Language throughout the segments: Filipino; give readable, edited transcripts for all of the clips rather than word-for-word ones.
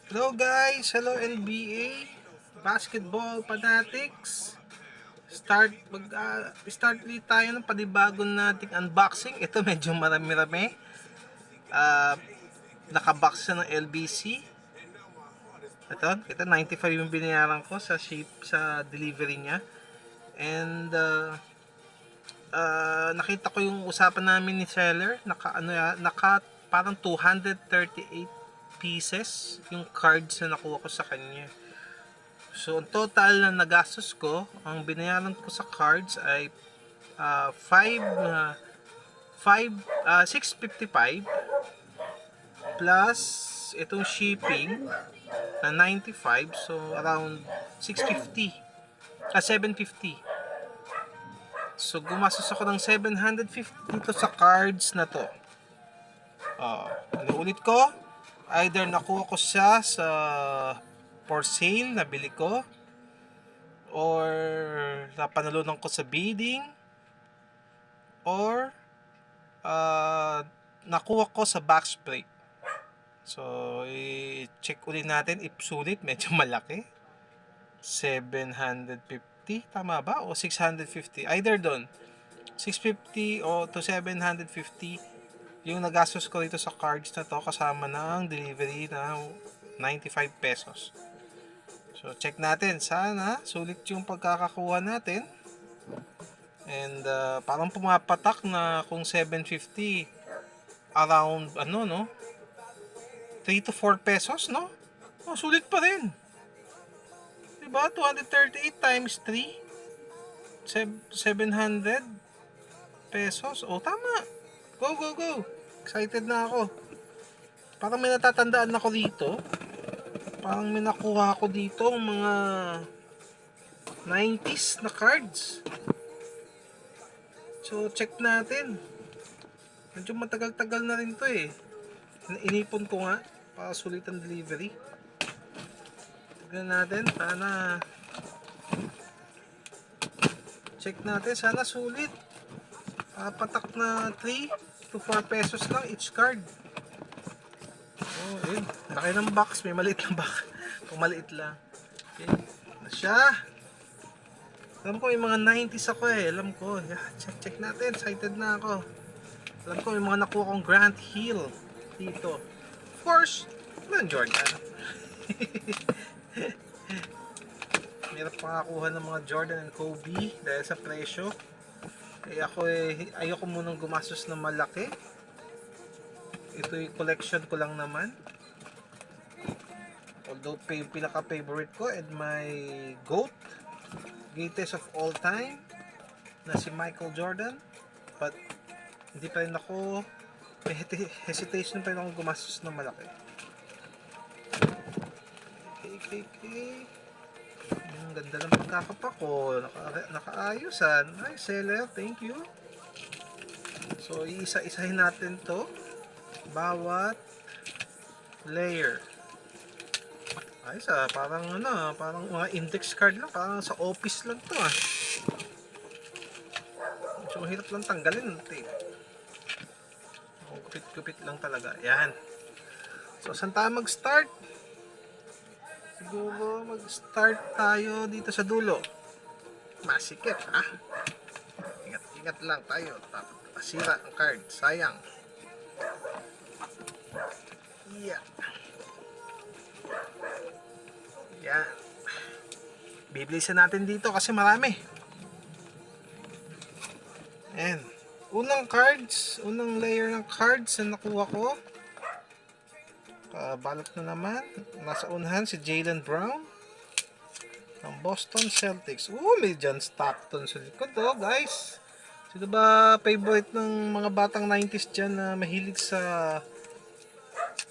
Hello guys, hello NBA, basketball fanatics. Start ulit tayo ng panibagong nating unboxing. Ito medyo marami-rami. Ah, Nakabox siya ng LBC. Ito 95 yung binayaran ko sa delivery niya. And nakita ko yung usapan namin ni seller, naka parang 238 pieces yung cards na nakuha ko sa kanya. So, ang total na nagastos ko, ang binayaran ko sa cards ay 655 plus itong shipping na 95, so around 650 750. So, gumastos ako ng 750 dito sa cards na to. Ulit ko, either nakuha ko siya sa for sale, nabili ko, or napanalunan ko sa bidding, or nakuha ko sa box break. So, i-check ulit natin if sulit, medyo malaki. 750, tama ba? O 650? Either doon. 650 o to 750 yung nagastos ko rito sa cards na to kasama ng delivery na 95 pesos. So, check natin. Sana sulit yung pagkakakuha natin. And parang pumapatak na kung 750 around 3 to 4 pesos, no? Oh, sulit pa rin. Diba? 238 times 3, 700 pesos. Oh, tama. Go, go, go. Excited na ako. Parang may natatandaan ako dito. Parang may nakuha ako dito mga 90s na cards. So, check natin. Medyo matagal-tagal na rin to eh. Inipon ko nga para sulit ang delivery. Tignan natin. Sana check natin. Sana sulit. Patak na 3 to 4 pesos lang each card. Oh, yun. Laki ng box. May maliit na box. Kung maliit lang. Okay. Na siya. Alam ko may mga 90s ako eh. Alam ko. Yeah, check natin. Excited na ako. Alam ko may mga nakuha kong Grant Hill dito. Of course, man Jordan. Meron pakakuha ng mga Jordan and Kobe dahil sa presyo. Kaya ako ayoko munang gumastos ng malaki. Ito yung collection ko lang naman. Although pinaka-favorite ko and my GOAT, greatest of all time, na si Michael Jordan. But hindi pa rin ako, may hesitation pa rin ako gumastos ng malaki. Okay. Ang ganda ng pagkakapa ko. Nakaayusan. Ay, seller, thank you. So, iisa-isahin natin to. Bawat layer. Ay, parang mga index card lang. Parang sa office lang to ah. So, mahirap lang tanggalin. Gupit-gupit lang talaga. Yan. So, saan tayo mag-start? Siguro mag-start tayo dito sa dulo. Masikip, ha? Ingat lang tayo. Tapos masira ang card. Sayang. Yeah. Yan. Bibilisan natin dito kasi marami. Ayan. Unang layer ng cards na nakuha ko. Balot na naman. Nasa unahan si Jaylen Brown ng Boston Celtics. May John Stockton sa likod guys. Sino ba favorite ng mga batang 90s dyan na mahilig sa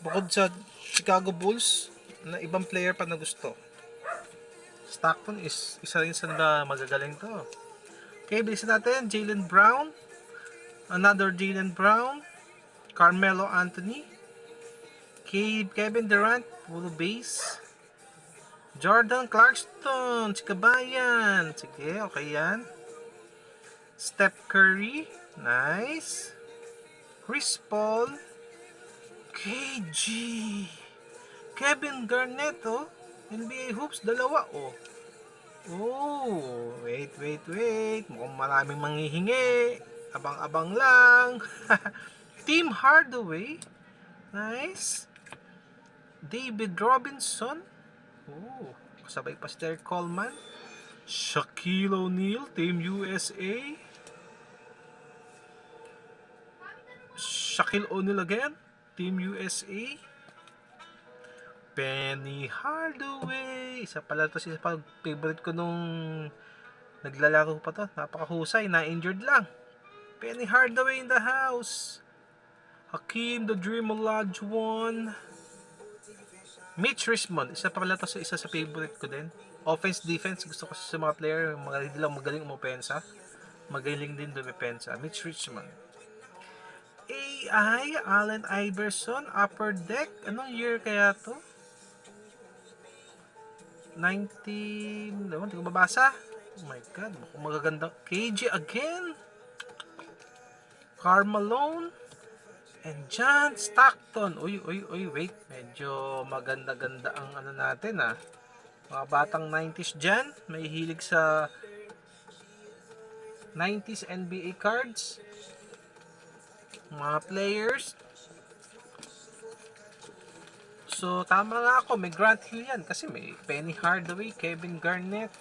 bukod sa Chicago Bulls na ibang player pa na gusto? Stockton is isa rin sa magagaling to. Okay, bilisan natin. Jaylen Brown. Another Jaylen Brown. Carmelo Anthony. Kevin Durant. Puro base. Jordan Clarkson. Si Kabayan. Sige, okay yan. Steph Curry. Nice. Chris Paul. KG. Kevin Garnett, oh. NBA hoops, dalawa, oh. Oh, wait. Mukhang maraming manghihingi. Abang-abang lang. Tim Hardaway. Nice. David Robinson. Oh, kasabay pa si Derek Coleman. Shaquille O'Neal, Team USA. Shaquille O'Neal again, Team USA. Penny Hardaway. Isa pala to, isa pa favorite ko nung naglalaro pa to. Napakahusay, na-injured lang. Penny Hardaway in the house. Hakeem the Dream Olajuwon. Mitch Richmond. Isa pala to, isa sa favorite ko din. Offense, defense. Gusto ko sa mga player, hindi lang magaling umopensa. Magaling din dumepensa. Mitch Richmond. AI, Allen Iverson, Upper Deck. Anong year kaya to? 19... Hindi ko mabasa. Oh my God. Magaganda. KG again. Karl Malone. And John Stockton. Uy, wait. Medyo maganda-ganda ang ano natin, ah. Mga batang 90s dyan. May hilig sa 90s NBA cards. Mga players. So, tama nga ako. May Grant Hill yan. Kasi may Penny Hardaway, Kevin Garnett.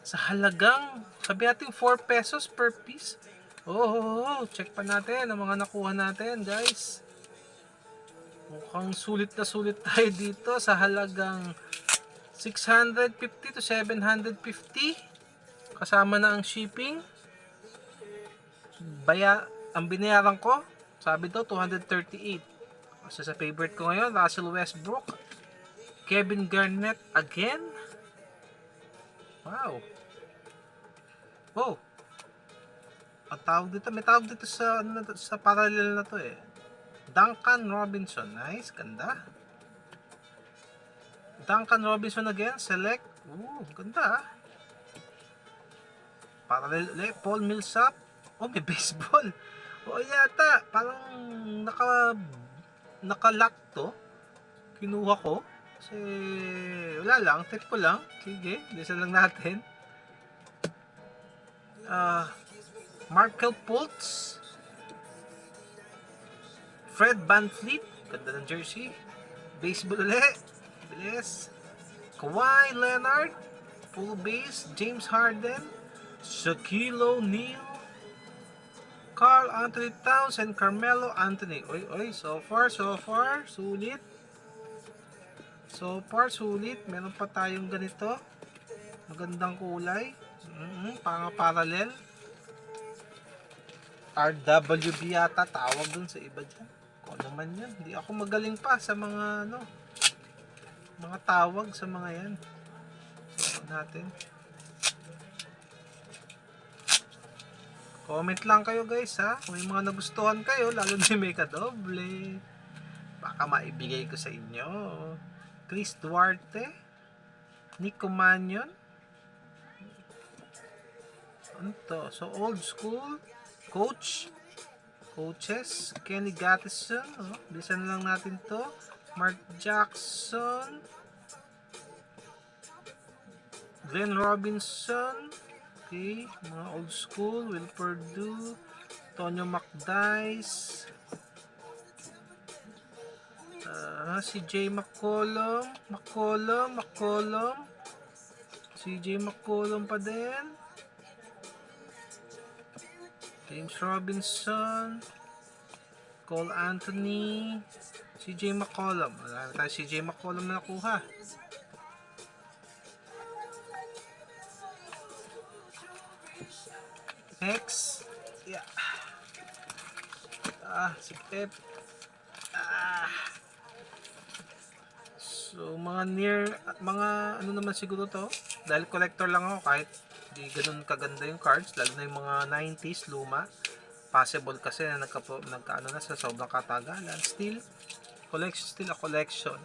Sa halagang, sabi natin 4 pesos per piece. Oh, check pa natin ang mga nakuha natin, guys. Mukhang sulit na sulit tayo dito sa halagang 650 to 750. Kasama na ang shipping. Ang binayaran ko, sabi daw 238. So, sa favorite ko ngayon, Russell Westbrook, Kevin Garnett again. Wow. Oh. Ang tawag dito, may tawag dito sa parallel na to, eh. Duncan Robinson. Nice, ganda. Duncan Robinson again, select. Ganda, ah. Parallel ulit, Paul Millsap. Oh, may baseball. Yata, parang naka-lock to. Kinuha ko. Kasi, wala lang, tip ko lang. Sige, listen lang natin. Markel Fultz. Fred VanVleet. Ganda ng jersey. Baseball ulit. Bilis. Kawhi Leonard. Full base. James Harden. Shaquille O'Neal. Karl Anthony Towns and Carmelo Anthony. So far, sulit. So far, sulit. Meron pa tayong ganito. Magandang kulay. Parallel. RWB yata tawag dun sa iba dyan. Kung ano man yan. Hindi ako magaling pa sa mga mga tawag sa mga yan. Natin. Comment lang kayo, guys, ha. Kung may mga nagustuhan kayo, lalo na may kadoble. Baka maibigay ko sa inyo. Chris Duarte. Nico Mannion. Ano to? So, old school. Coaches. Kenny Gattison. Bilisan lang natin to. Mark Jackson. Glenn Robinson. Okay. Mga old school. Will Perdue. Tonyo McDice. Si J. McCollum. CJ McCollum pa din. James Robinson, Cole Anthony, CJ McCollum. Wala tayo CJ McCollum na nakuha. Next. Yeah. Sikip. So, mga ano naman siguro to. Dahil collector lang ako, kahit di ganun kaganda yung cards, lalo na yung mga 90s luma. Possible kasi na nagkaano na sa sobrang katagalan. Still a collection.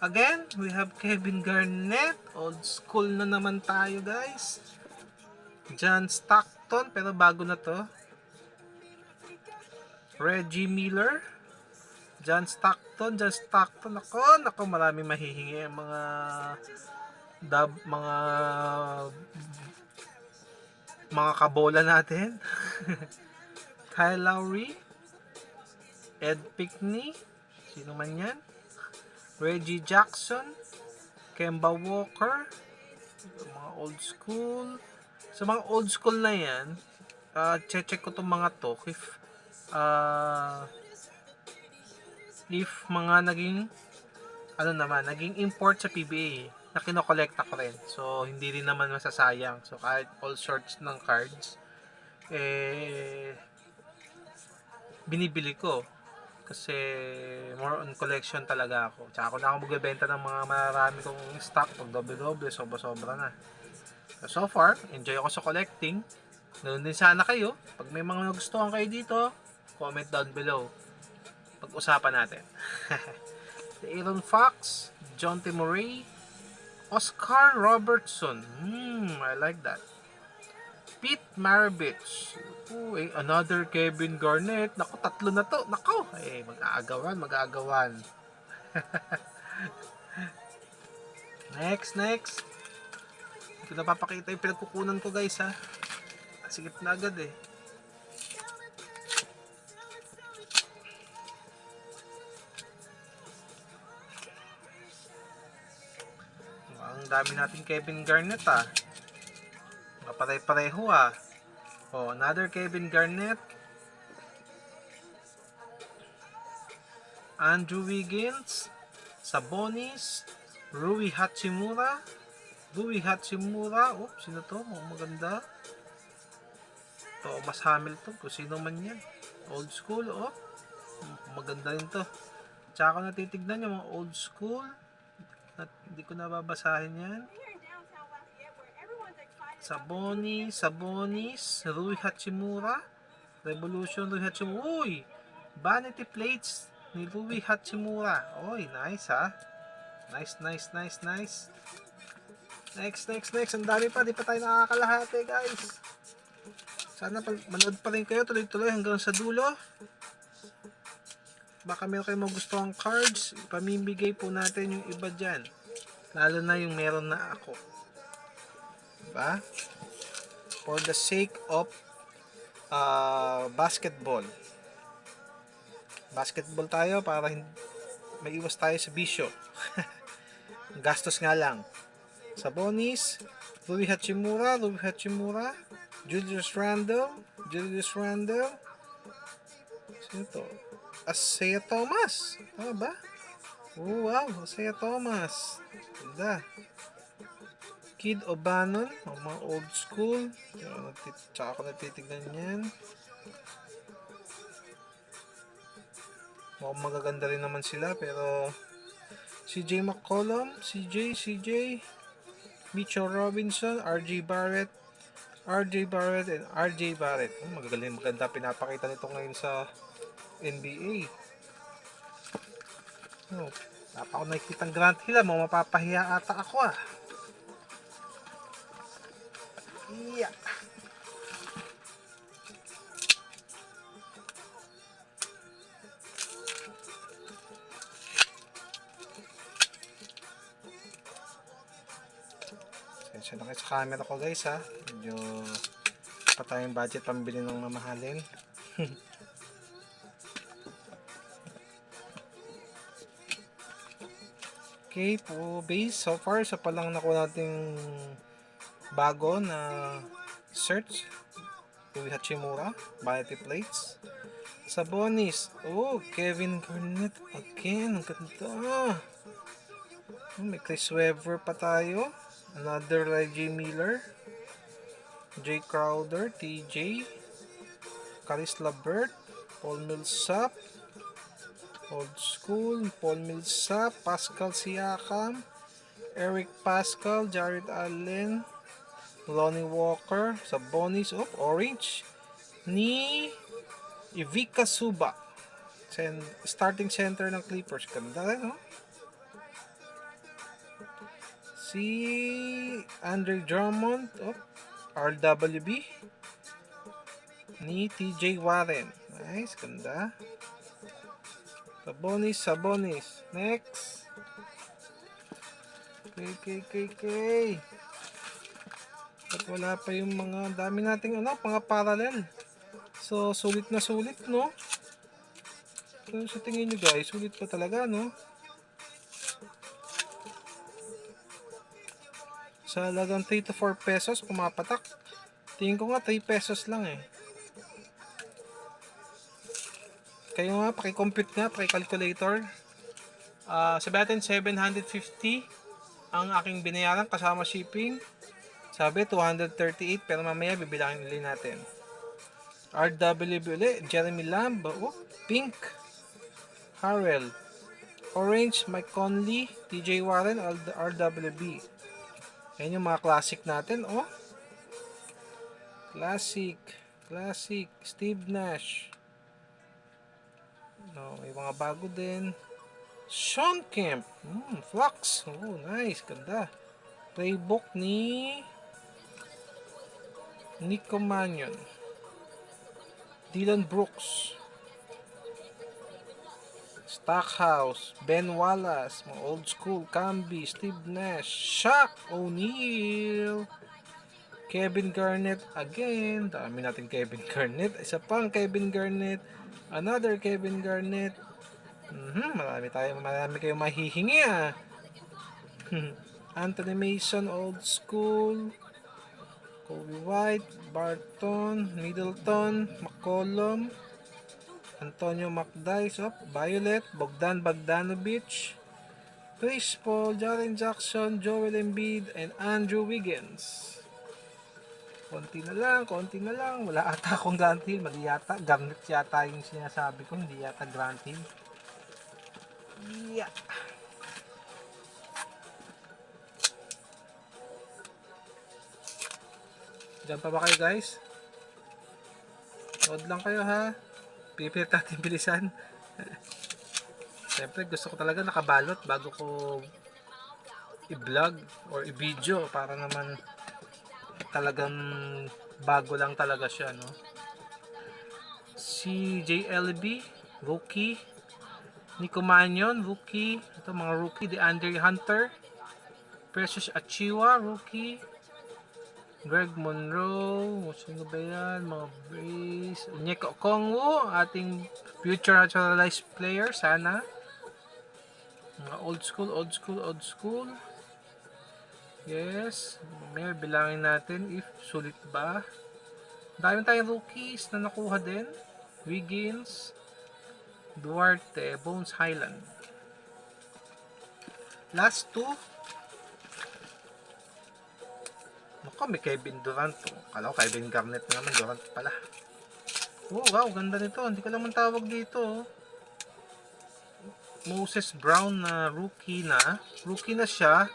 Again, we have Kevin Garnett. Old school na naman tayo, guys. John Stockton, pero bago na to. Reggie Miller. John Stockton. Nako, maraming mahihingi ang mga kabola natin. Kyle Lowry, Ed Pinckney, sino man yan? Reggie Jackson, Kemba Walker, mga old school. Sa mga old school na yan, check ko itong mga to if mga naging import sa PBA na kinokolekta ko rin. So, hindi rin naman masasayang. So, kahit all sorts ng cards, binibili ko. Kasi more on collection talaga ako. Tsaka ako na ako magbebenta ng mga marami kong stock. Pag doble-doble, sobra-sobra na. So far, enjoy ako sa collecting. Ganoon din sana kayo. Pag may mga nagustuhan kayo dito, comment down below. Pag-usapan natin. Aaron Fox, John T. Murray, Oscar Robertson. I like that. Pete Maravich. Another Kevin Garnett. Naku, tatlo na to. Naku, mag-aagawan. Next. Ito na papakita yung pinagkukunan ko, guys, ha. Sigit na agad, eh. Ang dami nating Kevin Garnett, ha. Pare-pareho, ha. Another Kevin Garnett. Andrew Wiggins, Sabonis, Rui Hachimura. Sino to? Maganda. Thomas Hamilton, kung sino man yan. Old school, maganda rin to. Tsaka natitignan yung mga old school. Hindi ko nababasahin yan. Sabonis, Rui Hachimura, Revolution Rui Hachimura. Vanity plates ni Rui Hachimura. Nice, ha. Nice. Next. Ang dami pa, di pa tayo nakakalahati, guys. Sana manood pa rin kayo tuloy-tuloy hanggang sa dulo. Baka meron kayong magustuhang cards, pamimigay po natin yung iba dyan. Lalo na yung meron na ako. Diba? For the sake of basketball tayo para may iwas tayo sa bisyo. Gastos nga lang. Sabonis, Rui Hachimura, Julius Randle. Sino to? Isaiah Thomas. Tama ba? Wow, Isaiah Thomas. Ganda. Kid O'Bannon, mga old school. Tsaka ako natitignan yan. Mukhang magaganda rin naman sila, pero CJ McCollum, CJ, Mitchell Robinson, RJ Barrett, and RJ Barrett. Maganda pinapakita nito ngayon sa NBA. Wala pa ako nakikitang Grant Hill, mapapahiya ata ako, ah. Yeah. Sensya na kayo sa camera ko, guys, ha. Medyo pa tayong budget pambili ng mamahalin. Okay po, base. So far, sa palang nakuha nating bago na search. Rui Hachimura, vanity plates. Sabonis. Kevin Garnett again. Ang ganda. May Chris Webber pa tayo. Another Reggie Miller. Jay Crowder, TJ. Caris LeVert, Paul Millsap. Old school, Paul Millsap, Pascal Siakam, Eric Pascal, Jared Allen, Lonnie Walker, Sabonis, orange, ni Ivica Suba, starting center ng Clippers. Ganda rin, no? Si Andre Drummond, RWB, ni TJ Warren. Nice, ganda. Sabonis. Next. Okay. At wala pa yung mga dami nating mga parallel. So, sulit na sulit, no? So, sa tingin nyo guys, sulit pa talaga, no? Sa halagang 3 to 4 pesos, pumapatak. Tingin ko nga 3 pesos lang eh. Kayo nga, paki-compute nga, paki-calculator. Sabi natin 750 ang aking binayaran kasama shipping. Sabi 238 pero mamaya bibilangin ulit natin. RWB ulit, Jeremy Lamb, Pink, Harrell, Orange, Mike Conley, TJ Warren, RWB. Ayan yung mga classic natin, Classic, Steve Nash. May mga bago din. Sean Kemp, Flux, nice, ganda. Playbook ni Nico Mannion, Dylan Brooks, Stackhouse, Ben Wallace, mga old school, Camby, Steve Nash, Shaq O'Neal, Kevin Garnett again, dami natin Kevin Garnett, isa pang Kevin Garnett, another Kevin Garnett, marami kayong mahihingi Anthony Mason, old school, Kobe White, Barton, Middleton, McCollum, Antonio McDyess, Violet, Bogdan Bogdanovic, Chris Paul, Jaren Jackson, Joel Embiid, and Andrew Wiggins. Konti na lang. Wala ata akong Grant Hill. Mali yata. Garnet yata yung sinasabi ko. Hindi yata Grant Hill. Yeah. Diyan pa ba kayo guys? Load lang kayo ha. Pipilit natin bilisan. Siyempre gusto ko talaga nakabalot bago ko i-vlog or i-video para naman talagang bago lang talaga siya, no? Si JLB, rookie. Nico Mannion, rookie. Ito mga rookie. DeAndre Hunter. Precious Achiuwa, rookie. Greg Monroe, sino ba yan? Mga Brace. Onyeka Okongwu, ating future naturalized player, sana. Mga old school. Yes. May bilangin natin if sulit ba. Dami tayong rookies na nakuha din. Wiggins, Duarte, Bones Highland. Last two. May Kevin Durant. Kala ko Kevin Garnett naman. Durant pala. Wow, ganda nito. Hindi ko naman tawag dito. Moses Brown na rookie na. Rookie na siya.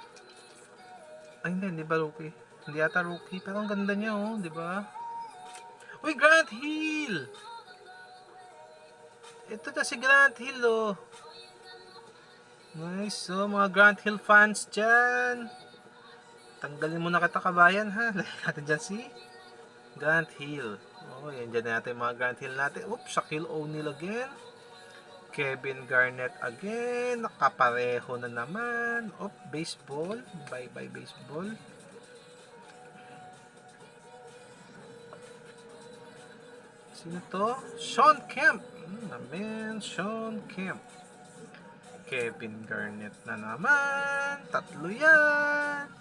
Ay, hindi ba rookie? Hindi yata rookie. Pero ang ganda niya, di ba? Uy, Grant Hill! Ito na si Grant Hill, Nice, mga Grant Hill fans dyan. Tanggalin mo na kita kabayan ha. Lagyan natin dyan si Grant Hill. Yan dyan natin mga Grant Hill natin. Shaquille O'Neal again. Kevin Garnett again. Nakapareho na naman. Baseball. Bye baseball. Sino to? Sean Kemp. Sean Kemp. Kevin Garnett na naman. Tatlo yan.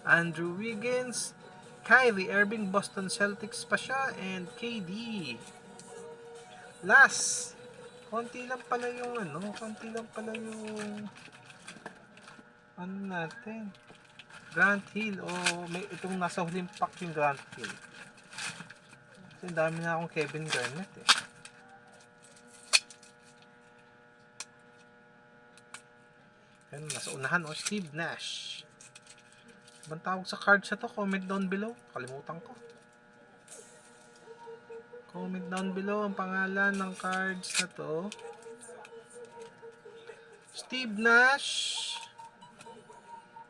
Andrew Wiggins, Kyrie Irving, Boston Celtics pa siya, and KD. Last, konti lang pala yung natin. Grant Hill, may itong nasa huling pack yung Grant Hill. Kasi dami na akong Kevin Garnett Yan, nasa unahan, Steve Nash. Ibang tawag sa cards na to, comment down below. Kalimutan ko. Comment down below ang pangalan ng cards na to. Steve Nash,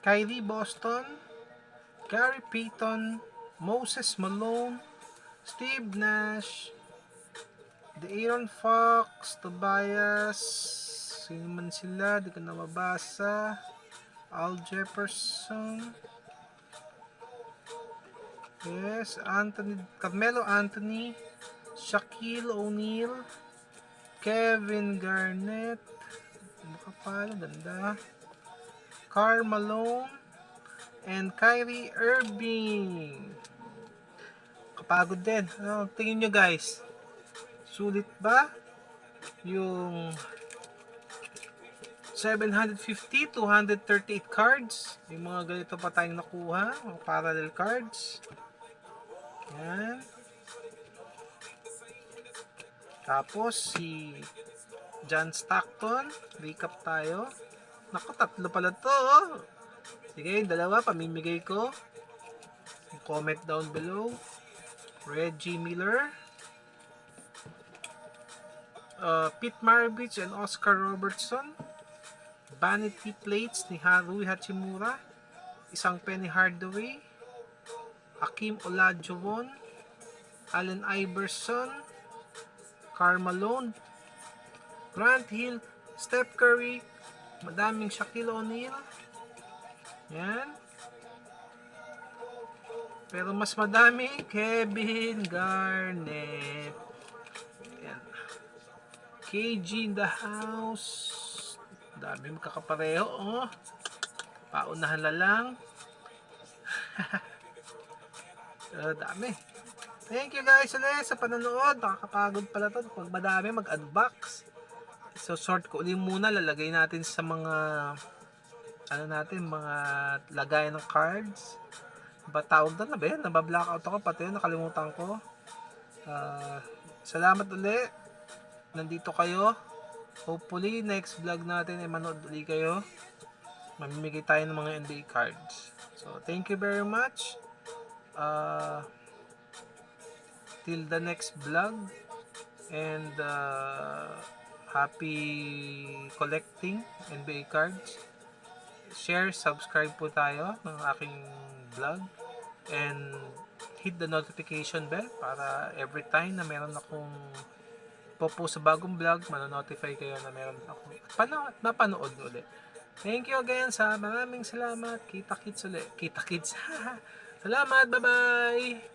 Kyrie Boston, Gary Payton, Moses Malone, Steve Nash, De'Aaron Fox, Tobias, sino man sila, di ko na mabasa. Al Jefferson, yes, Anthony, Carmelo Anthony, Shaquille O'Neal, Kevin Garnett, makapalo, ganda. Karl Malone, and Kyrie Irving. Kapagod din. Ano, tingin nyo guys, sulit ba yung 750, 238 cards? Yung mga ganito pa tayong nakuha, mga parallel cards. Yan. Tapos si John Stockton, recap tayo. Naku, tatlo pala to. Oh. Sige, dalawa, pamimigay ko. Comment down below. Reggie Miller, Pete Maravich and Oscar Robertson. Vanity plates ni Rui Hachimura. Isang Penny Hardaway. Hakeem Olajuwon. Allen Iverson. Karl Malone. Grant Hill. Steph Curry. Madaming Shaquille O'Neal. Yan. Pero mas madami, Kevin Garnett. Yan. KG in the house. Dami magkakapareho, oh. Paunahan na lang. Dami. Thank you guys ulit sa panonood. Nakakapagod pala to. Pag madami, mag-unbox. So, sort ko ulit muna. Lalagay natin sa mga mga lagayan ng cards. Ba tawag na ba yan? Nabablockout ako pati yun, nakalimutan ko. Salamat ulit. Nandito kayo. Hopefully, next vlog natin ay manood ulit kayo. Mamimigay tayo ng mga NBA cards. So, thank you very much. Till the next vlog. And happy collecting NBA cards. Share, subscribe po tayo ng aking vlog. And hit the notification bell para every time na meron akong popost sa bagong vlog, manonotify kayo na meron akong napanood ulit. Thank you again sa maraming salamat. Kita-kits ulit. Kita-kits. Salamat. Bye-bye.